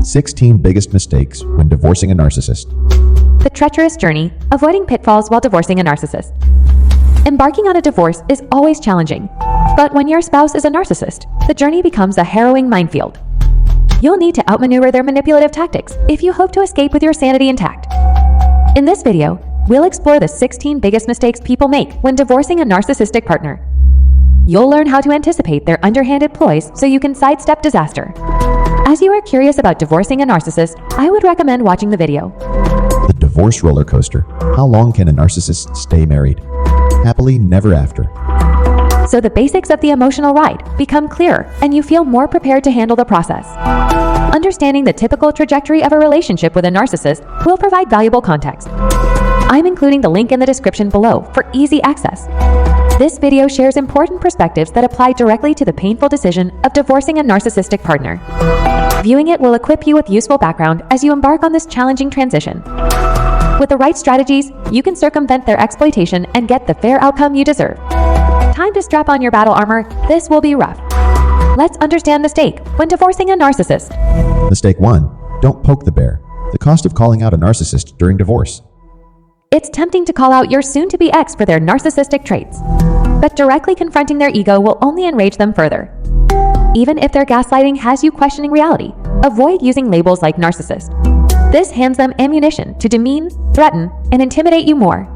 16 biggest mistakes when divorcing a narcissist. The treacherous journey, avoiding pitfalls while divorcing a narcissist. Embarking on a divorce is always challenging, but when your spouse is a narcissist, the journey becomes a harrowing minefield. You'll need to outmaneuver their manipulative tactics if you hope to escape with your sanity intact. In this video, we'll explore the 16 biggest mistakes people make when divorcing a narcissistic partner. You'll learn how to anticipate their underhanded ploys so you can sidestep disaster. As you are curious about divorcing a narcissist, I would recommend watching the video. The divorce roller coaster. How long can a narcissist stay married? Happily never after. So the basics of the emotional ride become clearer and you feel more prepared to handle the process. Understanding the typical trajectory of a relationship with a narcissist will provide valuable context. I'm including the link in the description below for easy access. This video shares important perspectives that apply directly to the painful decision of divorcing a narcissistic partner. Viewing it will equip you with useful background as you embark on this challenging transition. With the right strategies, you can circumvent their exploitation and get the fair outcome you deserve. Time to strap on your battle armor. This will be rough. Let's understand mistake when divorcing a narcissist. Mistake 1. Don't poke the bear. The cost of calling out a narcissist during divorce. It's tempting to call out your soon-to-be ex for their narcissistic traits, but directly confronting their ego will only enrage them further. Even if their gaslighting has you questioning reality, avoid using labels like narcissist. This hands them ammunition to demean, threaten, and intimidate you more.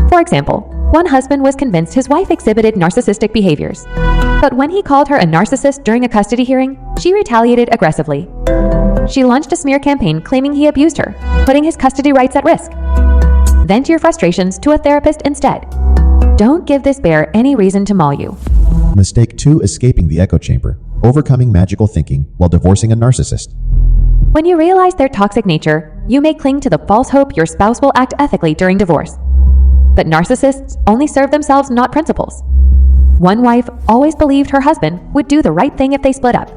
For example, one husband was convinced his wife exhibited narcissistic behaviors, but when he called her a narcissist during a custody hearing, she retaliated aggressively. She launched a smear campaign claiming he abused her, putting his custody rights at risk. Vent your frustrations to a therapist instead. Don't give this bear any reason to maul you. Mistake 2. Escaping the echo chamber. Overcoming magical thinking while divorcing a narcissist. When you realize their toxic nature, you may cling to the false hope your spouse will act ethically during divorce. But narcissists only serve themselves, not principles. One wife always believed her husband would do the right thing if they split up.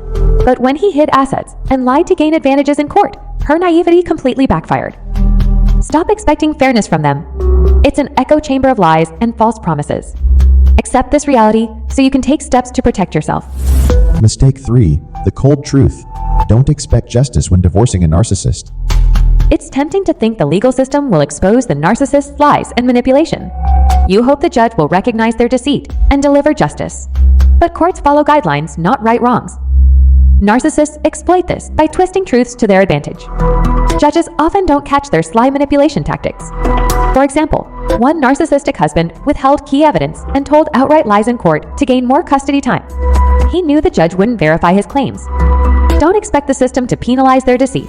But when he hid assets and lied to gain advantages in court, her naivety completely backfired. Stop expecting fairness from them. It's an echo chamber of lies and false promises. Accept this reality so you can take steps to protect yourself. Mistake 3. The cold truth. Don't expect justice when divorcing a narcissist. It's tempting to think the legal system will expose the narcissist's lies and manipulation. You hope the judge will recognize their deceit and deliver justice. But courts follow guidelines, not right wrongs. Narcissists exploit this by twisting truths to their advantage. Judges often don't catch their sly manipulation tactics. For example, one narcissistic husband withheld key evidence and told outright lies in court to gain more custody time. He knew the judge wouldn't verify his claims. Don't expect the system to penalize their deceit.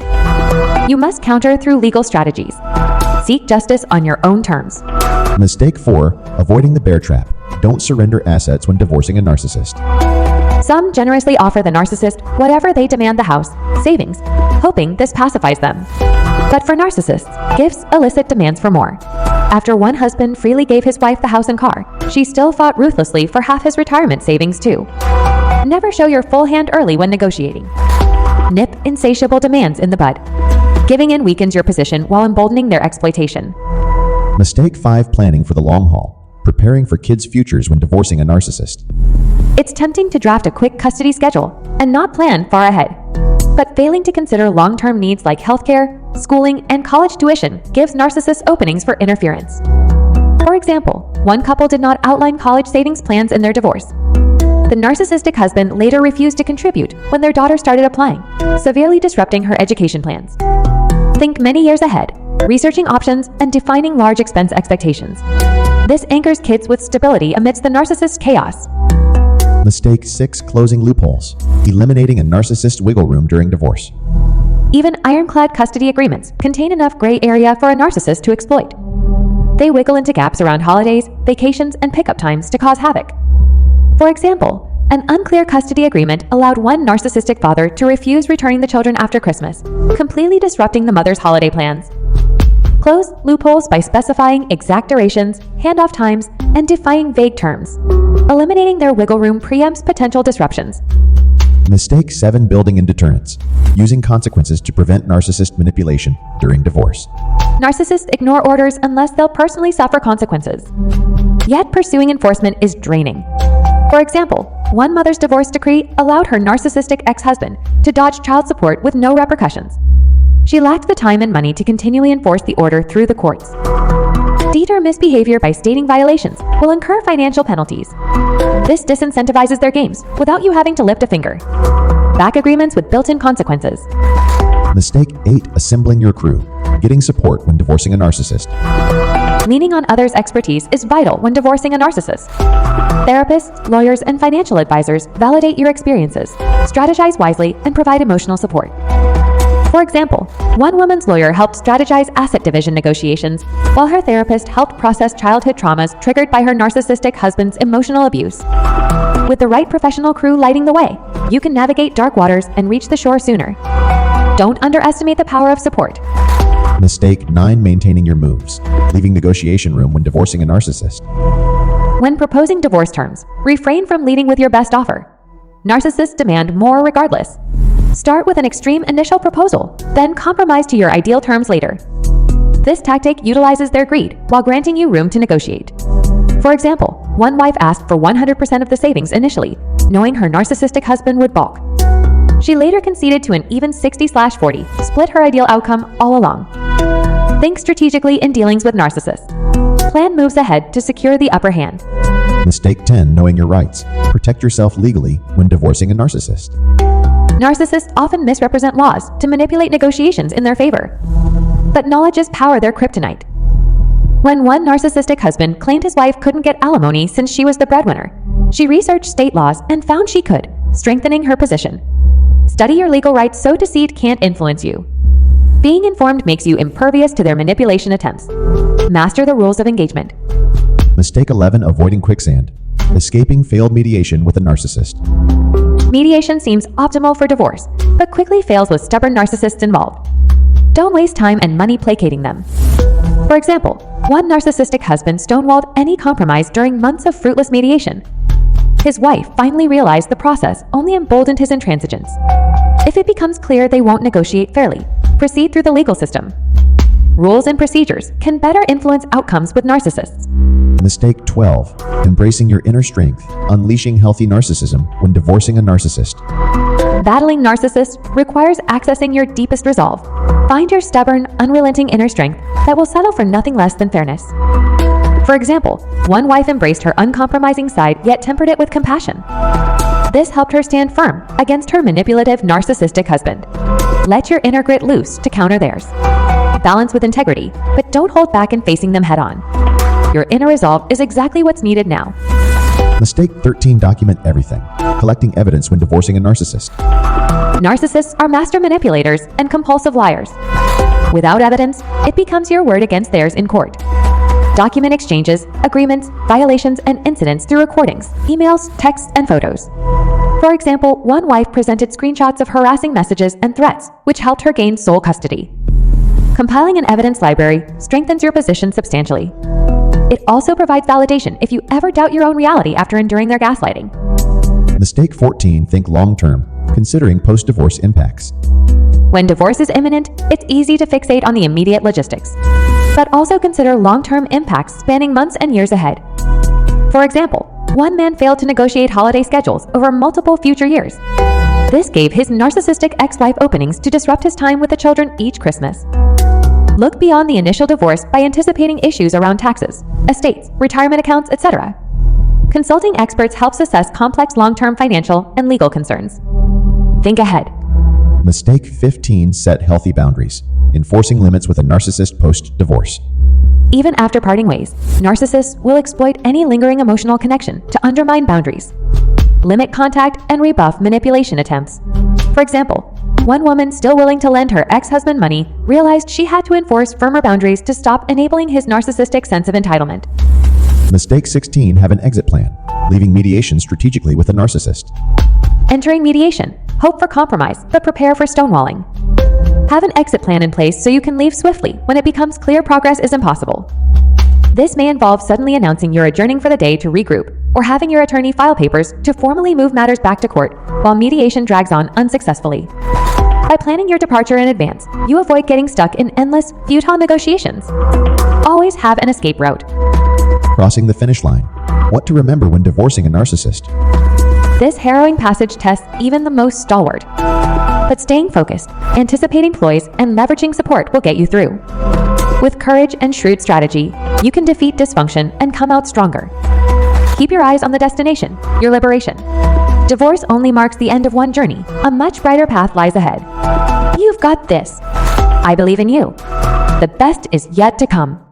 You must counter through legal strategies. Seek justice on your own terms. Mistake 4. Avoiding the bear trap. Don't surrender assets when divorcing a narcissist. Some generously offer the narcissist whatever they demand: the house, savings, hoping this pacifies them. But for narcissists, gifts elicit demands for more. After one husband freely gave his wife the house and car, she still fought ruthlessly for half his retirement savings too. Never show your full hand early when negotiating. Nip insatiable demands in the bud. Giving in weakens your position while emboldening their exploitation. Mistake 5. Planning for the long haul. Preparing for kids' futures when divorcing a narcissist. It's tempting to draft a quick custody schedule and not plan far ahead. But failing to consider long-term needs like healthcare, schooling, and college tuition gives narcissists openings for interference. For example, one couple did not outline college savings plans in their divorce. The narcissistic husband later refused to contribute when their daughter started applying, severely disrupting her education plans. Think many years ahead, researching options and defining large expense expectations. This anchors kids with stability amidst the narcissist's chaos. Mistake 6. Closing loopholes. Eliminating a narcissist wiggle room during divorce. Even ironclad custody agreements contain enough gray area for a narcissist to exploit. They wiggle into gaps around holidays, vacations, and pickup times to cause havoc. For example, an unclear custody agreement allowed one narcissistic father to refuse returning the children after Christmas, completely disrupting the mother's holiday plans. Close loopholes by specifying exact durations, handoff times, and defining vague terms. Eliminating their wiggle room preempts potential disruptions. Mistake 7. Building in deterrents. Using consequences to prevent narcissist manipulation during divorce. Narcissists ignore orders unless they'll personally suffer consequences. Yet pursuing enforcement is draining. For example, one mother's divorce decree allowed her narcissistic ex-husband to dodge child support with no repercussions. She lacked the time and money to continually enforce the order through the courts. Deter misbehavior by stating violations will incur financial penalties. This disincentivizes their games without you having to lift a finger. Back agreements with built-in consequences. Mistake 8. Assembling your crew. Getting support when divorcing a narcissist. Leaning on others' expertise is vital when divorcing a narcissist. Therapists, lawyers, and financial advisors validate your experiences, strategize wisely, and provide emotional support. For example, one woman's lawyer helped strategize asset division negotiations, while her therapist helped process childhood traumas triggered by her narcissistic husband's emotional abuse. With the right professional crew lighting the way, you can navigate dark waters and reach the shore sooner. Don't underestimate the power of support. Mistake 9. Maintaining your moves. Leaving negotiation room when divorcing a narcissist. When proposing divorce terms, refrain from leading with your best offer. Narcissists demand more regardless. Start with an extreme initial proposal, then compromise to your ideal terms later. This tactic utilizes their greed while granting you room to negotiate. For example, one wife asked for 100% of the savings initially, knowing her narcissistic husband would balk. She later conceded to an even 60/40, split her ideal outcome all along. Think strategically in dealings with narcissists. Plan moves ahead to secure the upper hand. Mistake 10. Knowing your rights. Protect yourself legally when divorcing a narcissist. Narcissists often misrepresent laws to manipulate negotiations in their favor. But knowledge is power, their kryptonite. When one narcissistic husband claimed his wife couldn't get alimony since she was the breadwinner, she researched state laws and found she could, strengthening her position. Study your legal rights so deceit can't influence you. Being informed makes you impervious to their manipulation attempts. Master the rules of engagement. Mistake 11. Avoiding quicksand. Escaping failed mediation with a narcissist. Mediation seems optimal for divorce, but quickly fails with stubborn narcissists involved. Don't waste time and money placating them. For example, one narcissistic husband stonewalled any compromise during months of fruitless mediation. His wife finally realized the process only emboldened his intransigence. If it becomes clear they won't negotiate fairly, proceed through the legal system. Rules and procedures can better influence outcomes with narcissists. Mistake 12. Embracing your inner strength. Unleashing healthy narcissism when divorcing a narcissist. Battling narcissists requires accessing your deepest resolve. Find your stubborn, unrelenting inner strength that will settle for nothing less than fairness. For example, one wife embraced her uncompromising side yet tempered it with compassion. This helped her stand firm against her manipulative, narcissistic husband. Let your inner grit loose to counter theirs. Balance with integrity, but don't hold back in facing them head-on. Your inner resolve is exactly what's needed now. Mistake 13. Document everything. Collecting evidence when divorcing a narcissist. Narcissists are master manipulators and compulsive liars. Without evidence, it becomes your word against theirs in court. Document exchanges, agreements, violations, and incidents through recordings, emails, texts, and photos. For example, one wife presented screenshots of harassing messages and threats, which helped her gain sole custody. Compiling an evidence library strengthens your position substantially. It also provides validation if you ever doubt your own reality after enduring their gaslighting. Mistake 14. Think long-term, considering post-divorce impacts. When divorce is imminent, it's easy to fixate on the immediate logistics, but also consider long-term impacts spanning months and years ahead. For example, one man failed to negotiate holiday schedules over multiple future years. This gave his narcissistic ex-wife openings to disrupt his time with the children each Christmas. Look beyond the initial divorce by anticipating issues around taxes, estates, retirement accounts, etc. Consulting experts helps assess complex long-term financial and legal concerns. Think ahead. Mistake 15. Set healthy boundaries. Enforcing limits with a narcissist post-divorce. Even after parting ways, narcissists will exploit any lingering emotional connection to undermine boundaries. Limit contact and rebuff manipulation attempts. For example, one woman still willing to lend her ex-husband money realized she had to enforce firmer boundaries to stop enabling his narcissistic sense of entitlement. Mistake 16. Have an exit plan. Leaving mediation strategically with a narcissist. Entering mediation, hope for compromise, but prepare for stonewalling. Have an exit plan in place so you can leave swiftly when it becomes clear progress is impossible. This may involve suddenly announcing you're adjourning for the day to regroup, or having your attorney file papers to formally move matters back to court while mediation drags on unsuccessfully. By planning your departure in advance, you avoid getting stuck in endless, futile negotiations. Always have an escape route. Crossing the finish line. What to remember when divorcing a narcissist. This harrowing passage tests even the most stalwart. But staying focused, anticipating ploys, and leveraging support will get you through. With courage and shrewd strategy, you can defeat dysfunction and come out stronger. Keep your eyes on the destination, your liberation. Divorce only marks the end of one journey. A much brighter path lies ahead. You've got this. I believe in you. The best is yet to come.